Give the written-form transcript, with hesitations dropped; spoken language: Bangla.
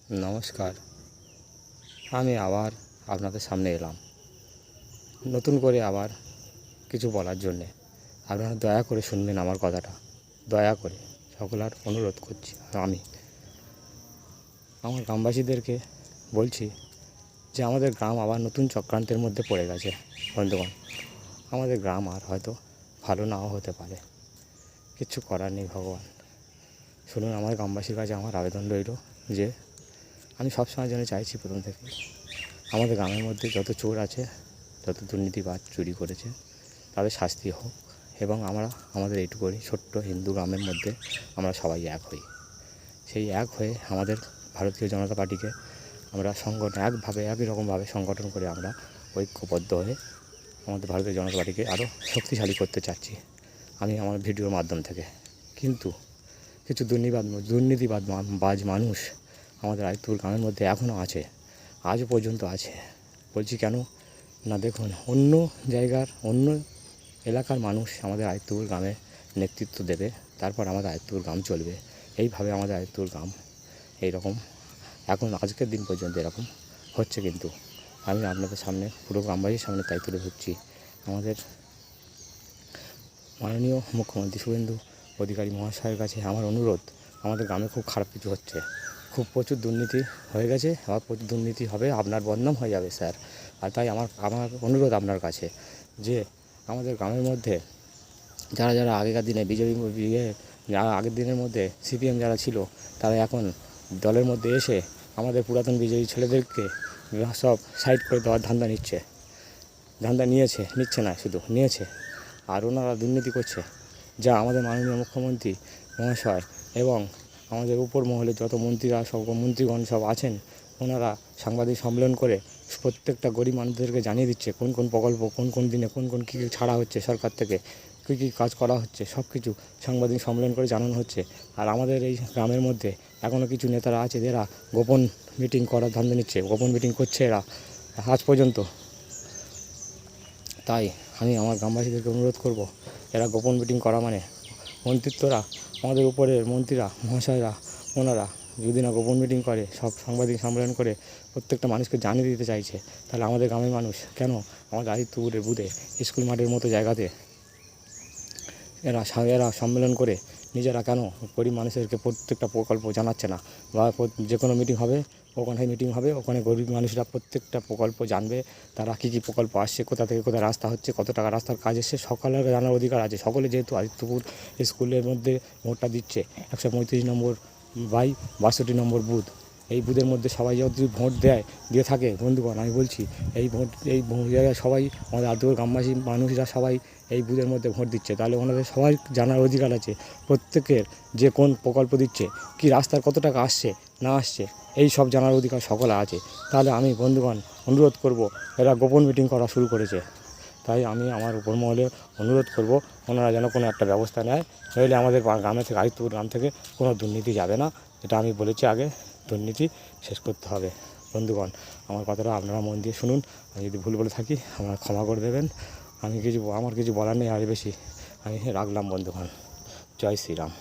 নমস্কার। আমি আবার আপনাদের সামনে এলাম নতুন করে আবার কিছু বলার জন্যে। আপনারা দয়া করে শুনবেন আমার কথাটা, দয়া করে সকলের অনুরোধ করছি। আমি আমার গ্রামবাসীদেরকে বলছি যে আমাদের গ্রাম আবার নতুন চক্রান্তের মধ্যে পড়ে গেছে। বন্ধুগণ, আমাদের গ্রাম আর হয়তো ভালো নাও হতে পারে, কিচ্ছু করার নেই। ভগবান শুনুন, আমার গ্রামবাসীর কাছে আমার আবেদন রইল যে আমি সবসময় যেন চাইছি প্রথম থেকে আমাদের গ্রামের মধ্যে যত চোর আছে, যত দুর্নীতিবাজ চুরি করেছে, তাদের শাস্তি হোক। এবং আমরা আমাদের এইটুকুনি ছোট্ট হিন্দু গ্রামের মধ্যে আমরা সবাই এক হই। সেই এক হয়ে আমাদের ভারতীয় জনতা পার্টিকে আমরা একভাবে একই রকমভাবে সংগঠন করে আমরা ঐক্যবদ্ধ হয়ে আমাদের ভারতীয় জনতা পার্টিকে আরও শক্তিশালী করতে চাচ্ছি আমি আমার ভিডিওর মাধ্যম থেকে। কিন্তু কিছু দুর্নীতিবাজ মানুষ আমাদের আদিত্যপুর গ্রামের মধ্যে এখনও আছে, আজও পর্যন্ত আছে। বলছি কেন না, দেখুন, অন্য জায়গার অন্য এলাকার মানুষ আমাদের আদিত্যপুর গ্রামে নেতৃত্ব দেবে, তারপর আমাদের আদিত্যপুর গ্রাম চলবে। এইভাবে আমাদের আদিত্যপুর গ্রাম এইরকম এখন আজকের দিন পর্যন্ত এরকম হচ্ছে। কিন্তু আমি আপনাদের সামনে পুরো গ্রামবাসীর সামনে তাই তুলে ধরছি। আমাদের মাননীয় মুখ্যমন্ত্রী শুভেন্দু অধিকারী মহাশয়ের কাছে আমার অনুরোধ, আমাদের গ্রামে খুব খারাপ কিছু হচ্ছে, প্রচুর দুর্নীতি হয়ে গেছে, আবার প্রচুর দুর্নীতি হবে, আপনার বদনাম হয়ে যাবে স্যার। আর তাই আমার অনুরোধ আপনার কাছে যে আমাদের গ্রামের মধ্যে যারা আগেকার দিনে আগের দিনের মধ্যে সিপিএম যারা ছিল, তারা এখন দলের মধ্যে এসে আমাদের পুরাতন বিজয়ী ছেলেদেরকে সব সাইড করে দেওয়ার ধান্দা নিচ্ছে না, শুধু নিয়েছে। আর ওনারা দুর্নীতি করছে, যা আমাদের মাননীয় মুখ্যমন্ত্রী মহাশয় এবং আমাদের উপর মহলে যত মন্ত্রীগণ সব আছেন, ওনারা সাংবাদিক সম্মেলন করে প্রত্যেকটা গরিব মানুষদেরকে জানিয়ে দিচ্ছে কোন কোন প্রকল্প কোন দিনে কী ছাড়া হচ্ছে, সরকার থেকে কী কাজ করা হচ্ছে, সব কিছু সাংবাদিক সম্মেলন করে জানানো হচ্ছে। আর আমাদের এই গ্রামের মধ্যে এখনও কিছু নেতারা আছে যারা গোপন মিটিং করার ধান্দা নিচ্ছে, গোপন মিটিং করছে এরা আজ পর্যন্ত। তাই আমি আমার গ্রামবাসীদেরকে অনুরোধ করব, এরা গোপন মিটিং করা মানে মন্ত্রিত্বরা, আমাদের উপরের মন্ত্রীরা মহাশয়রা, ওনারা যদি না গোপন মিটিং করে, সব সাংবাদিক সম্মেলন করে প্রত্যেকটা মানুষকে জানিয়ে দিতে চাইছে, তাহলে আমাদের গ্রামের মানুষ কেন আমাদের আদিত্যপুরের বুধে স্কুল মাঠের মতো জায়গাতে এরা সম্মেলন করে নিজেরা কেন গরিব মানুষদেরকে প্রত্যেকটা প্রকল্প জানাচ্ছে না? বা যে কোনো মিটিং হবে, ওখানে গরিব মানুষরা প্রত্যেকটা প্রকল্প জানবে, তারা কী প্রকল্প আসছে, কোথা থেকে কোথায় রাস্তা হচ্ছে, কত টাকা রাস্তার কাজ এসছে, সকলের জানার অধিকার আছে। সকলে যেহেতু আদিত্যপুর স্কুলের মধ্যে ভোটটা দিচ্ছে, 135 নম্বর বাই 62 নম্বর বুথ, এই বুথের মধ্যে সবাই যদি ভোট দিয়ে থাকে, বন্ধুগণ আমি বলছি, এই জায়গায় সবাই আমাদের আদিত্যপুর গ্রামবাসী মানুষরা সবাই এই বুথের মধ্যে ভোট দিচ্ছে, তাহলে ওনাদের সবাই জানার অধিকার আছে প্রত্যেকের, যে কোন প্রকল্প দিচ্ছে, কি রাস্তার কত টাকা আসছে না আসছে, এই সব জানার অধিকার সকলে আছে। তাহলে আমি বন্ধুগণ অনুরোধ করব, এরা গোপন মিটিং করা শুরু করেছে, তাই আমি আমার উপর মহলে অনুরোধ করব ওনারা যেন কোনো একটা ব্যবস্থা নেয়, নইলে আমাদের গ্রামে থেকে আদিত্যপুর গ্রাম থেকে কোনো দুর্নীতি যাবে না। এটা আমি বলেছি আগে, দুর্নীতি শেষ করতে হবে। বন্ধুগণ, আমার কথাটা আপনারা মন দিয়ে শুনুন। আমি যদি ভুল বলে থাকি আপনারা ক্ষমা করে দেবেন। আমার কিছু বলার নেই আর বেশি, আমি রাখলাম বন্ধুগণ। জয় শ্রীরাম।